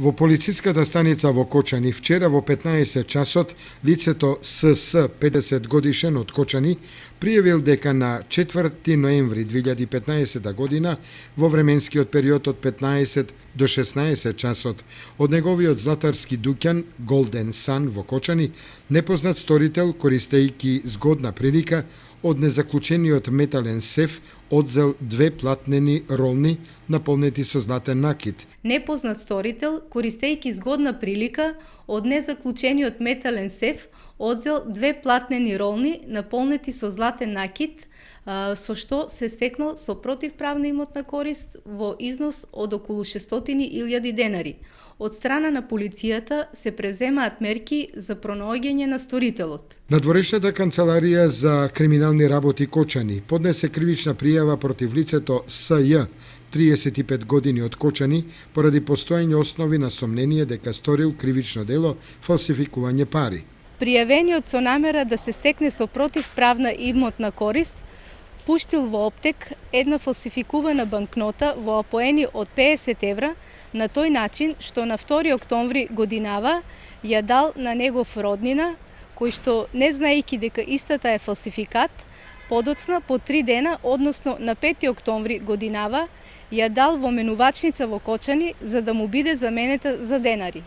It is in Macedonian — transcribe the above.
Во полициската станица во Кочани вчера во 15 часот лицето СС, 50 годишен од Кочани, пријавил дека на 4 ноември 2015 година во временскиот период од 15 до 16 часот од неговиот златарски дуќан Golden Sun во Кочани, непознат сторител, користејќи згодна прилика, од незаклучениот метален сеф одзел 2 платнени ролни наполнети со златен накит. Непознат сторител, користејќи згодна прилика, од незаклучениот метален сеф одзел 2 платнени ролни наполнети со златен накит, со што се стекнал со противправна имотна корист во износ од околу 600.000 денари. Од страна на полицијата се преземаат мерки за пронаоѓање на сторителот. Надворешната канцеларија за криминални работи Кочани поднесе кривична пријава против лицето СЈ, 35 години од Кочани, поради постоење основи на сомнение дека сторил кривично дело фалсификување пари. Пријавениот со намера да се стекне со противправна имотна корист, пуштил во оптек една фалсификувана банкнота во апоени од 50 евра, на тој начин што на 2 октомври годинава ја дал на негов роднина, кој што, не знаејќи дека истата е фалсификат, подоцна по 3 дена, односно на 5 октомври годинава, ја дал во менувачница во Кочани за да му биде заменета за денари.